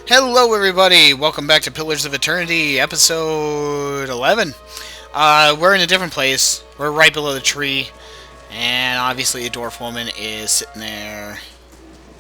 Hello, everybody. Welcome back to Pillars of Eternity, episode 11. We're in a different place. We're right below the tree, and obviously, a dwarf woman is sitting there,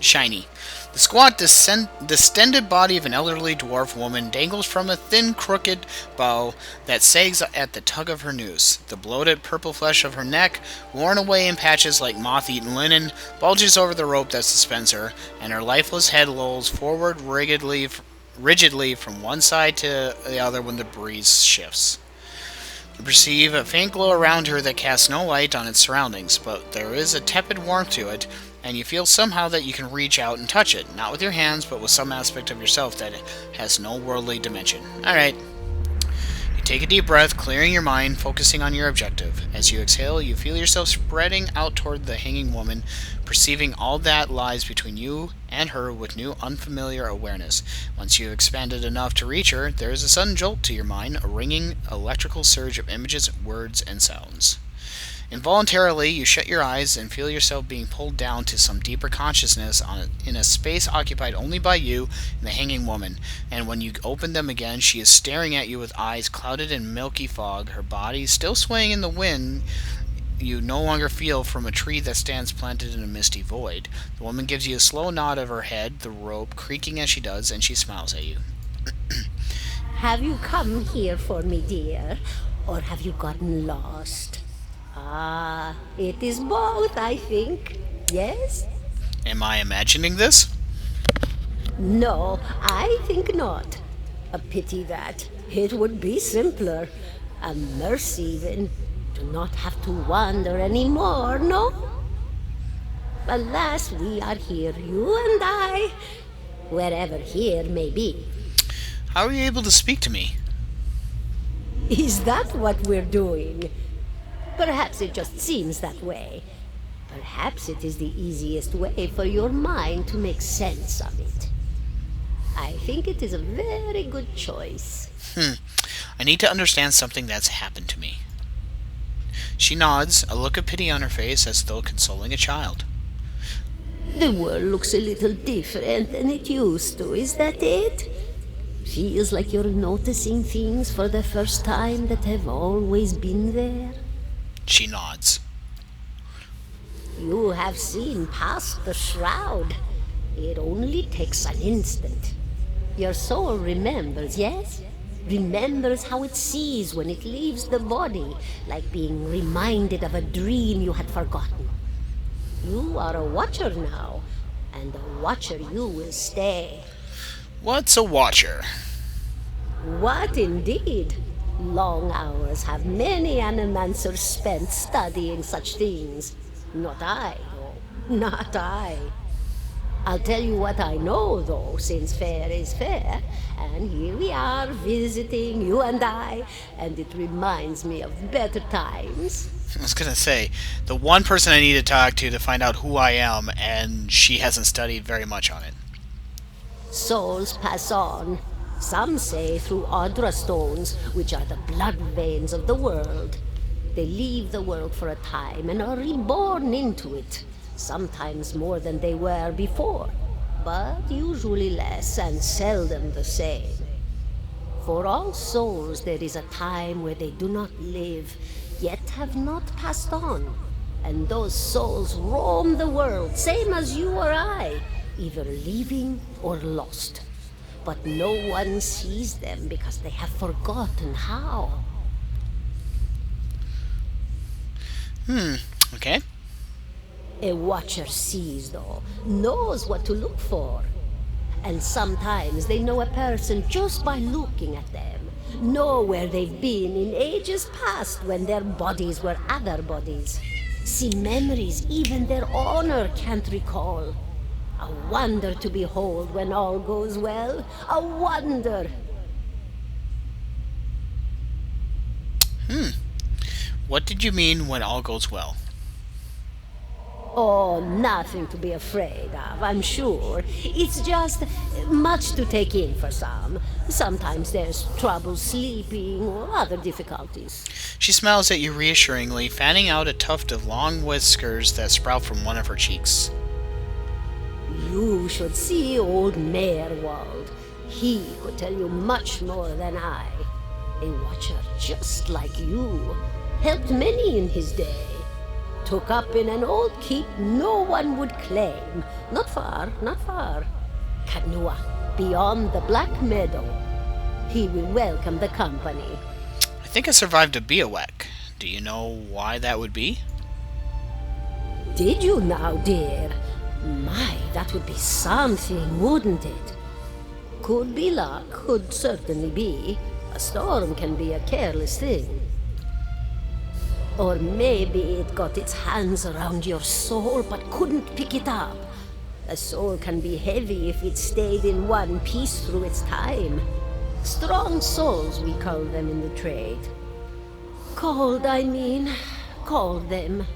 shiny. The squat, distended body of an elderly dwarf woman dangles from a thin, crooked bow that sags at the tug of her noose. The bloated purple flesh of her neck, worn away in patches like moth-eaten linen, bulges over the rope that suspends her, and her lifeless head lolls forward rigidly from one side to the other when the breeze shifts. You perceive a faint glow around her that casts no light on its surroundings, but there is a tepid warmth to it, and you feel somehow that you can reach out and touch it, not with your hands, but with some aspect of yourself that has no worldly dimension. Alright. You take a deep breath, clearing your mind, focusing on your objective. As you exhale, you feel yourself spreading out toward the hanging woman, perceiving all that lies between you and her with new, unfamiliar awareness. Once you have expanded enough to reach her, there is a sudden jolt to your mind, a ringing, electrical surge of images, words, and sounds. Involuntarily, you shut your eyes and feel yourself being pulled down to some deeper consciousness in a space occupied only by you and the hanging woman. And when you open them again, she is staring at you with eyes clouded in milky fog, her body still swaying in the wind you no longer feel from a tree that stands planted in a misty void. The woman gives you a slow nod of her head, the rope creaking as she does, and she smiles at you. Have you come here for me, dear? Or have you gotten lost? Ah, it is both, I think. Yes? Am I imagining this? No, I think not. A pity that. It would be simpler. A mercy, even. To not have to wander anymore, no? Alas, we are here, you and I. Wherever here may be. How are you able to speak to me? Is that what we're doing? Perhaps it just seems that way. Perhaps it is the easiest way for your mind to make sense of it. I think it is a very good choice. I need to understand something that's happened to me. She nods, a look of pity on her face as though consoling a child. The world looks a little different than it used to, is that it? Feels like you're noticing things for the first time that have always been there. She nods. You have seen past the shroud. It only takes an instant. Your soul remembers, yes? Remembers how it sees when it leaves the body, like being reminded of a dream you had forgotten. You are a watcher now, and a watcher you will stay. What's a watcher? What indeed? Long hours have many animancers spent studying such things. Not I, though. Not I. I'll tell you what I know, though, since fair is fair. And here we are, visiting, you and I, and it reminds me of better times. I was gonna say, the one person I need to talk to find out who I am, and she hasn't studied very much on it. Souls pass on. Some say through Audra stones, which are the blood veins of the world. They leave the world for a time and are reborn into it, sometimes more than they were before, but usually less and seldom the same. For all souls there is a time where they do not live, yet have not passed on, and those souls roam the world, same as you or I, either living or lost. But no one sees them because they have forgotten how. Okay. A watcher sees, though, knows what to look for. And sometimes they know a person just by looking at them, know where they've been in ages past when their bodies were other bodies. See memories even their owner can't recall. A wonder to behold when all goes well. A wonder. What did you mean when all goes well? Oh, nothing to be afraid of, I'm sure. It's just much to take in for some. Sometimes there's trouble sleeping or other difficulties. She smiles at you reassuringly, fanning out a tuft of long whiskers that sprout from one of her cheeks. You should see old Mayorwald. He could tell you much more than I. A watcher just like you. Helped many in his day. Took up in an old keep no one would claim. Not far, not far. Kanua, beyond the Black Meadow. He will welcome the company. I think I survived a bivouac. Do you know why that would be? Did you now, dear? My, that would be something, wouldn't it? Could be luck, could certainly be. A storm can be a careless thing. Or maybe it got its hands around your soul but couldn't pick it up. A soul can be heavy if it stayed in one piece through its time. Strong souls, we call them in the trade. Cold, I mean. Called them.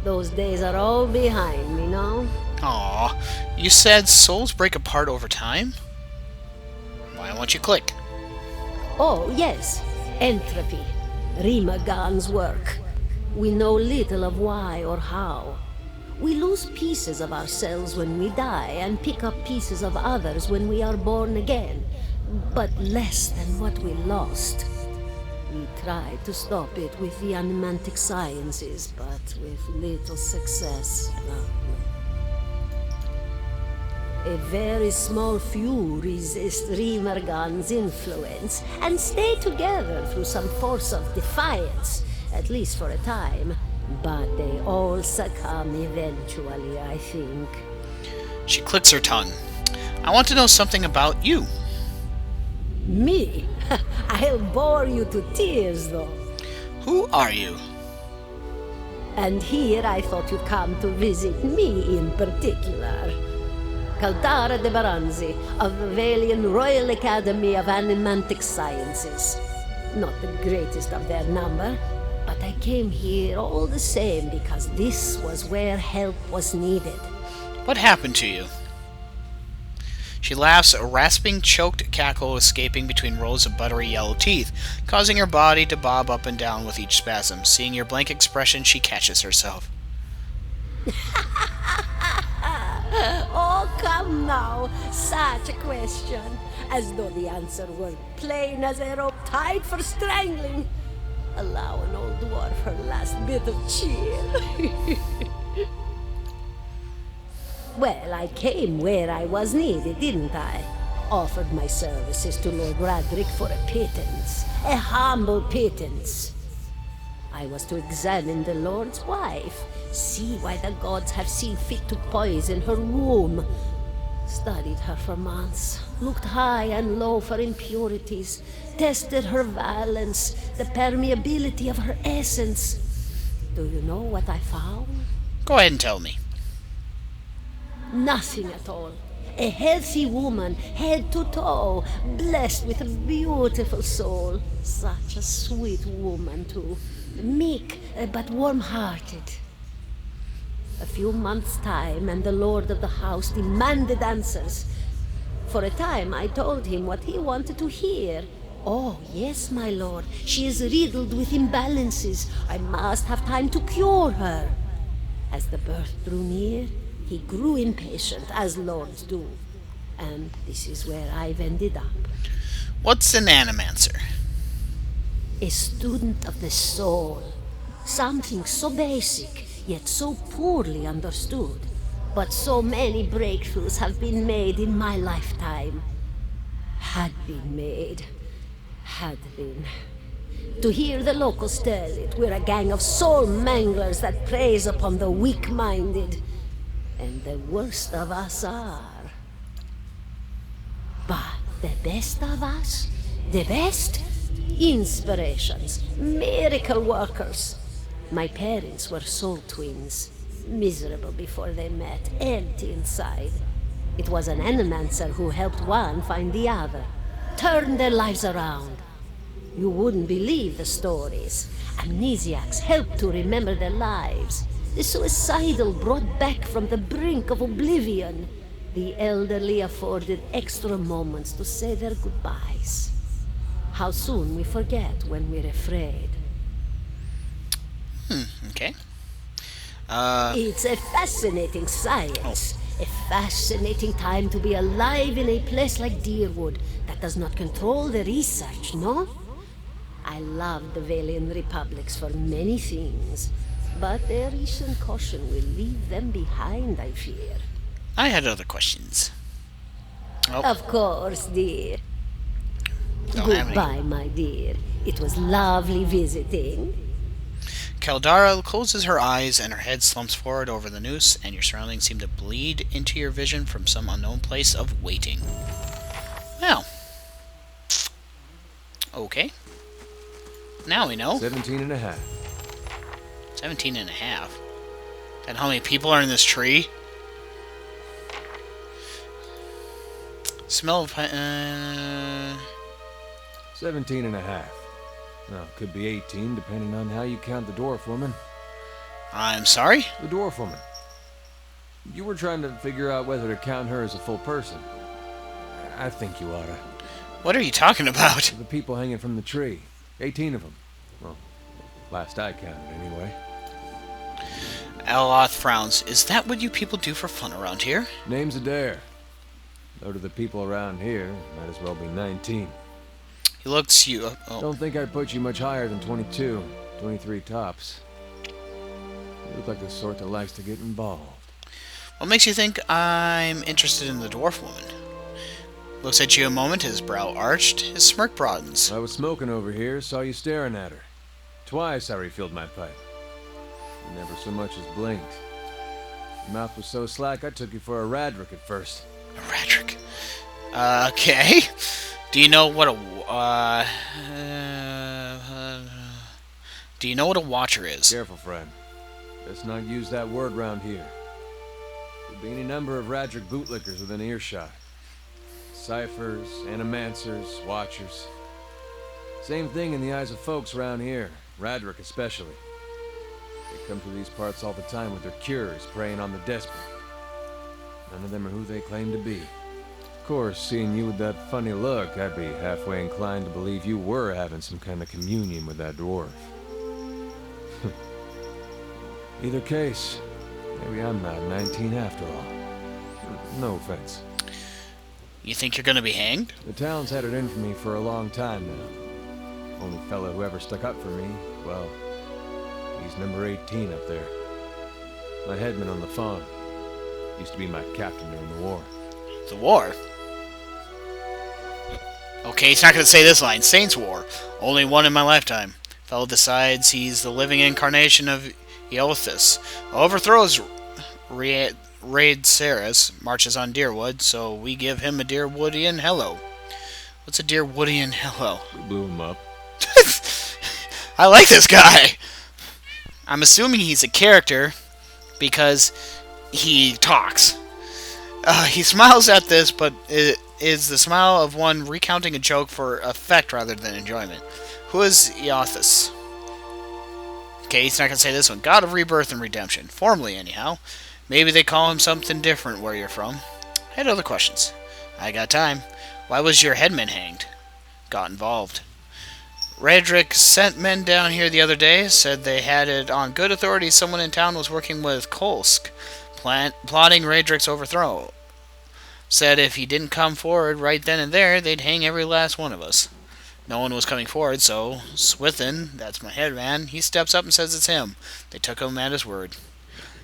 Those days are all behind me now. Aw, you said souls break apart over time? Why won't you click? Oh, yes. Entropy. Rimagan's work. We know little of why or how. We lose pieces of ourselves when we die and pick up pieces of others when we are born again, but less than what we lost. We tried to stop it with the animantic sciences, but with little success. A very small few resist Rimergan's influence and stay together through some force of defiance, at least for a time. But they all succumb eventually, I think. She clicks her tongue. I want to know something about you. Me? I'll bore you to tears, though. Who are you? And here I thought you'd come to visit me in particular. Caldara de Baranzi, of the Valian Royal Academy of Animantic Sciences. Not the greatest of their number, but I came here all the same because this was where help was needed. What happened to you? She laughs, a rasping, choked cackle escaping between rows of buttery yellow teeth, causing her body to bob up and down with each spasm. Seeing your blank expression, she catches herself. Oh, come now. Such a question. As though the answer were plain as a rope tied for strangling. Allow an old dwarf her last bit of cheer. Well, I came where I was needed, didn't I? Offered my services to Lord Radric for a pittance. A humble pittance. I was to examine the Lord's wife, see why the gods have seen fit to poison her womb. Studied her for months, looked high and low for impurities, tested her valence, the permeability of her essence. Do you know what I found? Go ahead and tell me. Nothing at all. A healthy woman, head to toe, blessed with a beautiful soul. Such a sweet woman, too. Meek, but warm-hearted. A few months' time, and the lord of the house demanded answers. For a time, I told him what he wanted to hear. Oh, yes, my lord. She is riddled with imbalances. I must have time to cure her. As the birth drew near, he grew impatient, as lords do. And this is where I've ended up. What's an animancer? A student of the soul. Something so basic, yet so poorly understood. But so many breakthroughs have been made in my lifetime. Had been made. Had been. To hear the locals tell it, we're a gang of soul manglers that preys upon the weak-minded. And the worst of us are. But the best of us? The best? Inspirations, miracle workers. My parents were soul twins, miserable before they met, empty inside. It was an animancer who helped one find the other, turned their lives around. You wouldn't believe the stories. Amnesiacs helped to remember their lives. The suicidal brought back from the brink of oblivion. The elderly afforded extra moments to say their goodbyes. How soon we forget when we're afraid. Okay. It's a fascinating science. A fascinating time to be alive in a place like Deerwood that does not control the research, no? I love the Valian Republics for many things, but their recent caution will leave them behind, I fear. I had other questions. Oh, Of course, dear. don't have any. Goodbye, my dear. It was lovely visiting. Caldara closes her eyes and her head slumps forward over the noose, and your surroundings seem to bleed into your vision from some unknown place of waiting. Well. Okay. Now we know. 17 and a half. 17 and a half. And how many people are in this tree? Smell of... 17 and a half. Well, could be 18, depending on how you count the dwarf woman. I'm sorry? The dwarf woman. You were trying to figure out whether to count her as a full person. I think you oughta. What are you talking about? The people hanging from the tree. 18 of them. Well, last I counted, anyway. Aloth frowns. Is that what you people do for fun around here? Name's Adair. Though to the people around here, might as well be 19. He looks you up. Oh. Don't think I'd put you much higher than 22, 23 tops. You look like the sort that likes to get involved. What makes you think I'm interested in the dwarf woman? Looks at you a moment, his brow arched, his smirk broadens. I was smoking over here, saw you staring at her. Twice I refilled my pipe. You never so much as blinked. Your mouth was so slack I took you for a Radric at first. A Radric. Okay. Do you know what a do you know what a watcher is? Careful, friend. Let's not use that word round here. There'd be any number of Radric bootlickers within earshot. Ciphers, animancers, watchers. Same thing in the eyes of folks around here, Radric especially. They come through these parts all the time with their cures, preying on the desperate. None of them are who they claim to be. Of course, seeing you with that funny look, I'd be halfway inclined to believe you were having some kind of communion with that dwarf. Either case, maybe I'm not 19 after all. No offense. You think you're gonna be hanged? The town's had it in for me for a long time now. Only fella who ever stuck up for me, well, he's number 18 up there. My headman on the farm. Used to be my captain during the war. The war? Okay, he's not gonna say this line. Saints War. Only one in my lifetime. Fellow decides he's the living incarnation of Eothas. Overthrows Raid Saris, marches on Deerwood, so we give him a Deerwoodian hello. What's a Deerwoodian hello? We blew him up. I like this guy. I'm assuming he's a character because he talks. He smiles at this, but it is the smile of one recounting a joke for effect rather than enjoyment. Who is Eothas? Okay, he's not going to say this one. God of Rebirth and Redemption. Formally, anyhow. Maybe they call him something different where you're from. I had other questions. I got time. Why was your headman hanged? Got involved. Radric sent men down here the other day, said they had it on good authority someone in town was working with Kolsk, plotting Radric's overthrow. Said if he didn't come forward right then and there, they'd hang every last one of us. No one was coming forward, so Swithin, that's my headman, he steps up and says it's him. They took him at his word.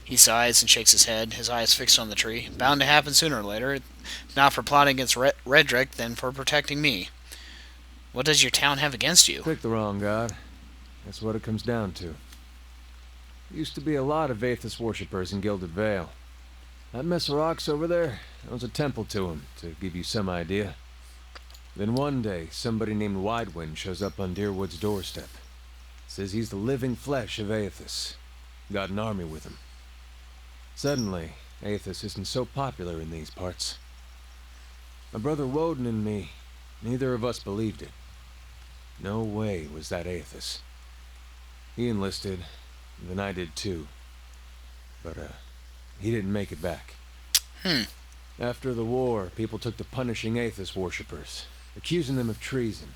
He sighs and shakes his head, his eyes fixed on the tree. Bound to happen sooner or later, if not for plotting against Redric, then for protecting me. What does your town have against you? Pick the wrong god. That's what it comes down to. Used to be a lot of Aethys worshippers in Gilded Vale. That mess of rocks over there, that was a temple to him, to give you some idea. Then one day, somebody named Widewind shows up on Deerwood's doorstep. Says he's the living flesh of Aethys. Got an army with him. Suddenly, Aethys isn't so popular in these parts. My brother Woden and me, neither of us believed it. No way was that Aethys. He enlisted, then I did too. But, he didn't make it back. After the war, people took to punishing Aethys worshippers, accusing them of treason.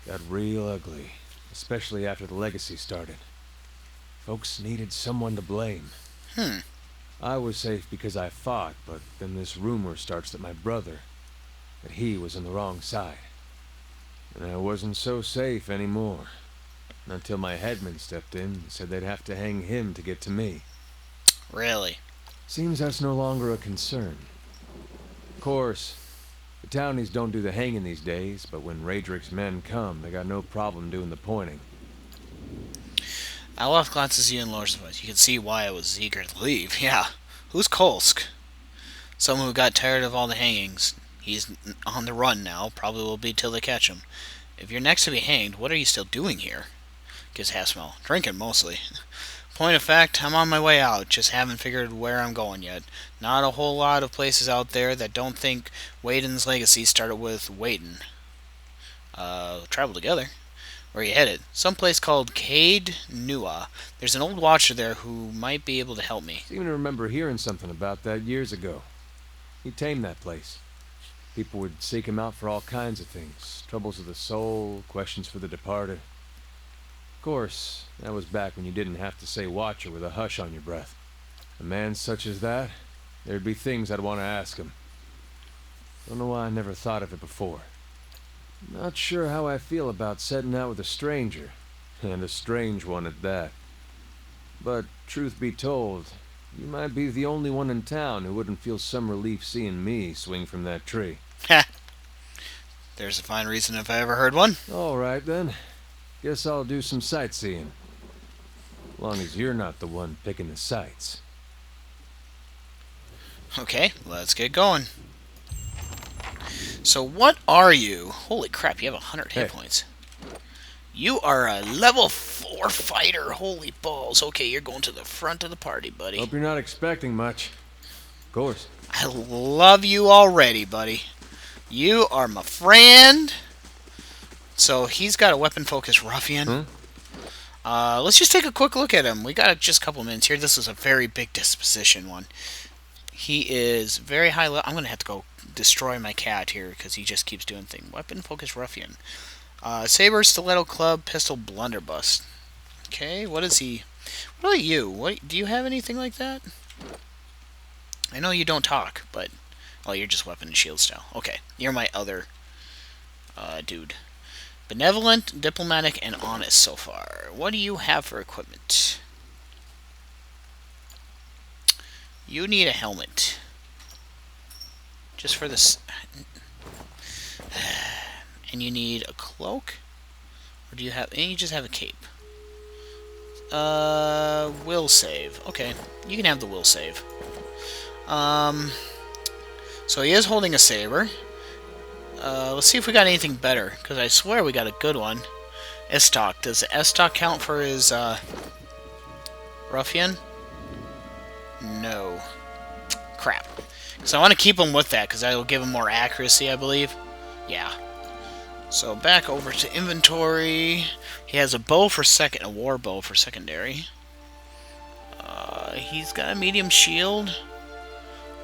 Got real ugly, especially after the legacy started. Folks needed someone to blame. I was safe because I fought, but then this rumor starts that that he was on the wrong side. And I wasn't so safe anymore. Until my headman stepped in and said they'd have to hang him to get to me. Really? Seems that's no longer a concern. Of course, the townies don't do the hanging these days, but when Raedric's men come, they got no problem doing the pointing. Alaf glances you and lowers his voice. You can see why I was eager to leave. Yeah. Who's Kolsk? Someone who got tired of all the hangings. He's on the run now. Probably will be till they catch him. If you're next to be hanged, what are you still doing here? Gives half smell. Drinking, mostly. Point of fact, I'm on my way out. Just haven't figured where I'm going yet. Not a whole lot of places out there that don't think Waiden's legacy started with Waiden. Travel together. Where are you headed? Someplace called Cade Nua. There's an old watcher there who might be able to help me. Seem to remember hearing something about that years ago. He tamed that place. People would seek him out for all kinds of things. Troubles of the soul, questions for the departed. Of course, that was back when you didn't have to say watcher with a hush on your breath. A man such as that, there'd be things I'd want to ask him. Don't know why I never thought of it before. Not sure how I feel about setting out with a stranger, and a strange one at that. But, truth be told, you might be the only one in town who wouldn't feel some relief seeing me swing from that tree. Ha! There's a fine reason if I ever heard one. All right, then. Guess I'll do some sightseeing. As long as you're not the one picking the sights. Okay, let's get going. So what are you? Holy crap, you have 100 hit points. You are a level 4 fighter. Holy balls. Okay, you're going to the front of the party, buddy. Hope you're not expecting much. Of course. I love you already, buddy. You are my friend. So he's got a weapon-focused ruffian. Let's just take a quick look at him. We got just a couple minutes here. This is a very big disposition one. He is very high level. I'm going to have to go destroy my cat here because he just keeps doing things. Weapon-focused ruffian. Saber, stiletto, club, pistol, blunderbuss. Okay, what is he? What about you? Do you have anything like that? I know you don't talk, but... Oh, you're just weapon and shield style. Okay, you're my other dude. Benevolent, diplomatic, and honest so far. What do you have for equipment? You need a helmet. Just for this... And you need a cloak? Or do you have... And you just have a cape. Will save. Okay, you can have the will save. So he is holding a saber. Let's see if we got anything better, because I swear we got a good one. Estok. Does the Estok count for his, ruffian? No. Crap. So I want to keep him with that, because that'll give him more accuracy, I believe. Yeah. So back over to inventory. He has a bow for second, a war bow for secondary. He's got a medium shield.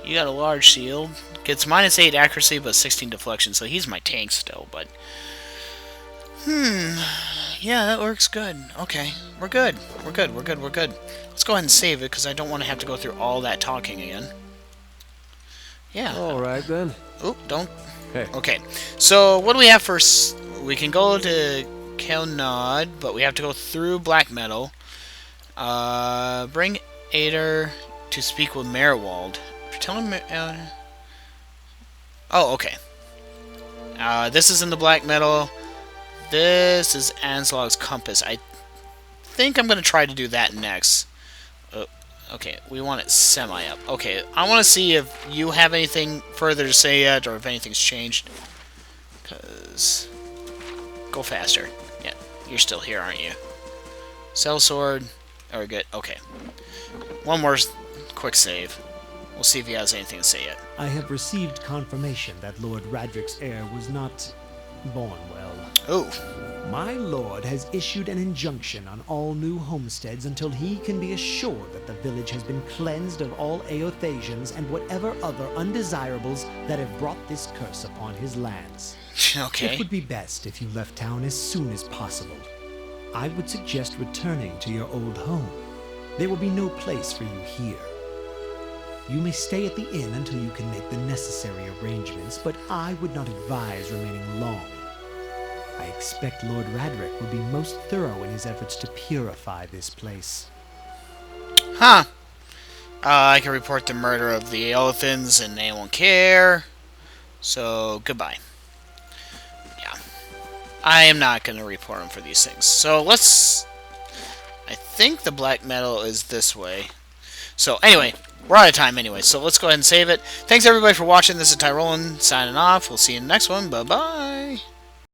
You got a large shield. Gets -8 accuracy, but 16 deflection, so he's my tank still, but... Yeah, that works good. Okay, we're good. We're good. Let's go ahead and save it, because I don't want to have to go through all that talking again. Yeah. Alright, then. Oop, don't... Hey. Okay, so what do we have first? We can go to Kelnod, but we have to go through Black Meadow. Bring Ader to speak with Merwald. Tell him... Oh, okay. This is in the Black Meadow. This is Anslog's Compass. I think I'm going to try to do that next. Okay, we want it semi-up. Okay, I want to see if you have anything further to say yet, or if anything's changed. Because... Go faster. Yeah, you're still here, aren't you? Cell sword. Very good. Okay. One more quick save. We'll see if he has anything to say yet. I have received confirmation that Lord Radric's heir was not born well. Oh. My lord has issued an injunction on all new homesteads until he can be assured that the village has been cleansed of all Eothasians and whatever other undesirables that have brought this curse upon his lands. Okay. It would be best if you left town as soon as possible. I would suggest returning to your old home. There will be no place for you here. You may stay at the inn until you can make the necessary arrangements, but I would not advise remaining long. I expect Lord Radric will be most thorough in his efforts to purify this place. Huh. I can report the murder of the elephants and they won't care. So, goodbye. Yeah. I am not going to report them for these things. So, let's... I think the black metal is this way. So, anyway, we're out of time anyway. So, let's go ahead and save it. Thanks, everybody, for watching. This is Tyrolan signing off. We'll see you in the next one. Bye-bye.